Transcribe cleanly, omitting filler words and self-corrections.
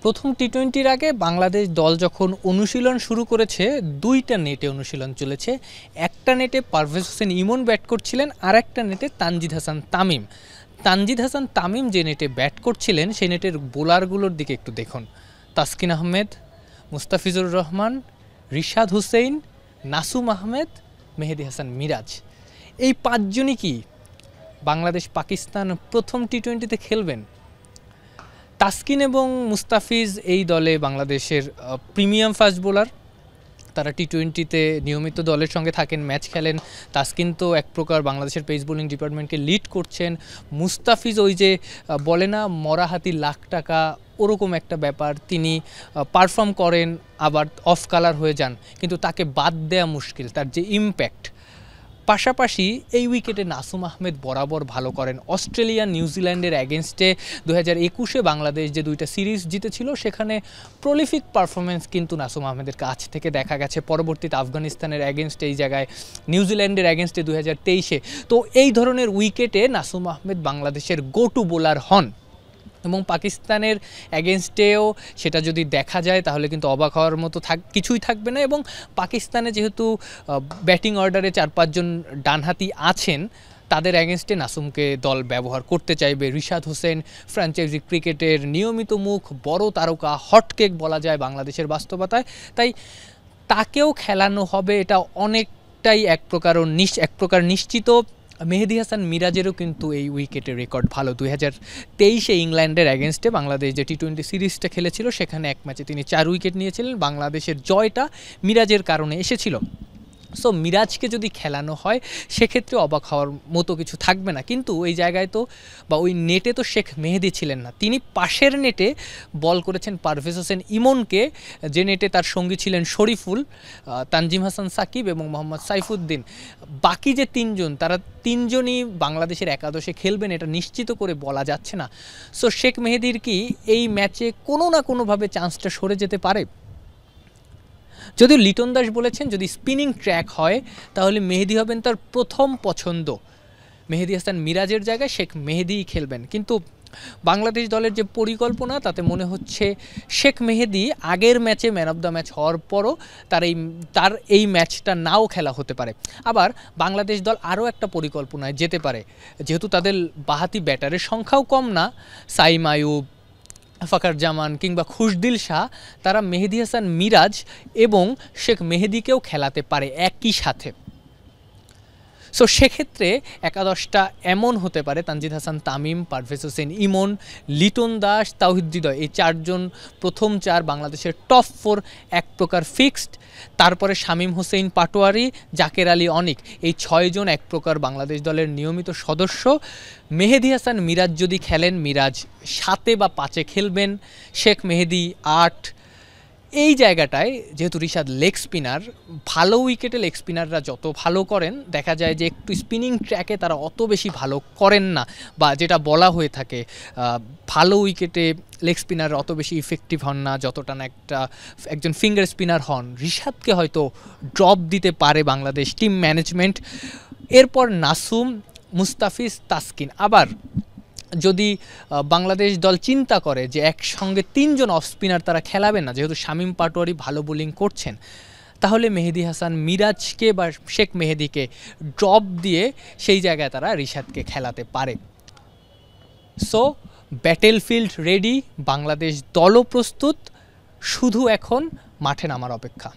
প্রথম টি-20-র আগে বাংলাদেশ দল যখন অনুশীলন শুরু করেছে, দুইটা নেটে অনুশীলন চলেছে। একটা নেটে পারভেজ হোসেন ইমন ব্যাট করছিলেন, আর একটা নেটে তানজিদ হাসান তামিম। তানজিদ হাসান তামিম যে নেটে ব্যাট করছিলেন সেই নেটের বোলারগুলোর দিকে একটু দেখুন। তাসকিন আহমেদ, মুস্তাফিজুর রহমান, রিশাদ হুসেইন, নাসুম আহমেদ, মেহেদী হাসান মিরাজ। এই পাঁচজনই কি বাংলাদেশ পাকিস্তান প্রথম টি-20-তে খেলবেন? তাসকিন এবং মুস্তাফিজ এই দলে বাংলাদেশের প্রিমিয়াম ফাস্ট বোলার। তারা টি-20-তে নিয়মিত দলের সঙ্গে থাকেন, ম্যাচ খেলেন। তাসকিন তো এক প্রকার বাংলাদেশের পেস বোলিং ডিপার্টমেন্টকে লিড করছেন। মুস্তাফিজ ওই যে বলে না মরা হাতি লাখ টাকা, ওরকম একটা ব্যাপার। তিনি পারফর্ম করেন আবার অফ কালার হয়ে যান, কিন্তু তাকে বাদ দেওয়া মুশকিল, তার যে ইম্প্যাক্ট। পাশাপাশি এই উইকেটে নাসুম আহমেদ বরাবর ভালো করেন। অস্ট্রেলিয়া নিউজিল্যান্ডের অ্যাগেনস্টে 2021-এ বাংলাদেশ যে দুইটা সিরিজ জিতেছিল সেখানে প্রলিফিক পারফরমেন্স কিন্তু নাসুম আহমেদের কাছ থেকে দেখা গেছে। পরবর্তীতে আফগানিস্তানের অ্যাগেনস্টে এই জায়গায়, নিউজিল্যান্ডের অ্যাগেনস্টে 2023-এ। তো এই ধরনের উইকেটে নাসুম আহমেদ বাংলাদেশের গো টু বোলার হন এবং পাকিস্তানের অ্যাগেনস্টেও সেটা যদি দেখা যায় তাহলে কিন্তু অবাক হওয়ার মতো কিছুই থাকবে না। এবং পাকিস্তানে যেহেতু ব্যাটিং অর্ডারে 4-5 জন ডানহাতি আছেন, তাদের অ্যাগেনস্টে নাসুমকে দল ব্যবহার করতে চাইবে। রিশাদ হোসেন ফ্র্যাঞ্চাইজি ক্রিকেটের নিয়মিত মুখ, বড় তারকা, হটকেক বলা যায় বাংলাদেশের বাস্তবতায়। তাই তাকেও খেলানো হবে, এটা অনেকটাই এক প্রকার নিশ্চিত। মেহেদী হাসান মিরাজেরও কিন্তু এই উইকেটের রেকর্ড ভালো। 2023-এ ইংল্যান্ডের অ্যাগেনস্টে বাংলাদেশ যে টি-20 সিরিজটা খেলেছিল সেখানে এক ম্যাচে তিনি 4 উইকেট নিয়েছিলেন। বাংলাদেশের জয়টা মিরাজের কারণে এসেছিল। সো মিরাজকে যদি খেলানো হয় সেক্ষেত্রে অবাক হওয়ার মতো কিছু থাকবে না। কিন্তু ওই জায়গায় তো বা ওই নেটে তো শেখ মেহেদী ছিলেন না, তিনি পাশের নেটে বল করেছেন পারভেজ হোসেন ইমনকে, যে নেটে তার সঙ্গী ছিলেন শরীফুল, তানজিম হাসান সাকিব এবং মোহাম্মদ সাইফুদ্দিন। বাকি যে তিনজন, তারা তিনজনই বাংলাদেশের একাদশে খেলবেন এটা নিশ্চিত করে বলা যাচ্ছে না। সো শেখ মেহেদীর কি এই ম্যাচে কোনো না কোনোভাবে চান্সটা সরে যেতে পারে? যদিও লিটন দাস বলেছেন যদি স্পিনিং ট্র্যাক হয় তাহলে মেহেদী হবেন তার প্রথম পছন্দ। মেহেদী হাসান মিরাজের জায়গায় শেখ মেহেদীই খেলবেন। কিন্তু বাংলাদেশ দলের যে পরিকল্পনা তাতে মনে হচ্ছে শেখ মেহেদী আগের ম্যাচে ম্যান অফ দ্য ম্যাচ হওয়ার পরও তার এই ম্যাচটা নাও খেলা হতে পারে। আবার বাংলাদেশ দল আরও একটা পরিকল্পনায় যেতে পারে, যেহেতু তাদের বাহাতি ব্যাটারের সংখ্যাও কম না, সাইম আয়ুব, ফাকার জামান কিংবা খুশদিল শাহ, তারা মেহেদী হাসান মিরাজ এবং শেখ মেহেদীকেও খেলাতে পারে একই সাথে। সো সেক্ষেত্রে একাদশটা এমন হতে পারে তানজিদ হাসান তামিম, পারভেজ হোসেন ইমন, লিটন দাস, তাওহিদ হৃদয়, এই চারজন প্রথম চার বাংলাদেশের টপ 4 এক প্রকার ফিক্সড। তারপরে শামীম হোসেন পাটোয়ারি, জাকের আলী অনিক, এই 6 জন এক প্রকার বাংলাদেশ দলের নিয়মিত সদস্য। মেহেদী হাসান মিরাজ যদি খেলেন, মিরাজ 7 বা 5 খেলবেন, শেখ মেহেদী 8। এই জায়গাটায় যেহেতু রিশাদ লেগ স্পিনার, ভালো উইকেটে লেগ স্পিনাররা যত ভালো করেন দেখা যায় যে একটু স্পিনিং ট্র্যাকে তারা অত বেশি ভালো করেন না, বা যেটা বলা হয়ে থাকে ভালো উইকেটে লেগ স্পিনার অত বেশি ইফেক্টিভ হন না যতটা না একজন ফিঙ্গার স্পিনার হন। রিশাদকে হয়তো ড্রপ দিতে পারে বাংলাদেশ টিম ম্যানেজমেন্ট। এরপর নাসুম, মুস্তাফিজ, তাসকিন। আবার যদি বাংলাদেশ দল চিন্তা করে যে একসঙ্গে 3 জন অফ স্পিনার তারা খেলাবে না, যেহেতু শামীম পাটোয়ারি ভালো বোলিং করছেন, তাহলে মেহেদী হাসান মিরাজকে বা শেখ মেহেদীকে ড্রপ দিয়ে সেই জায়গায় তারা রিশাদকে খেলাতে পারে। সো ব্যাটেলফিল্ড রেডি, বাংলাদেশ দলও প্রস্তুত, শুধু এখন মাঠে নামার অপেক্ষা।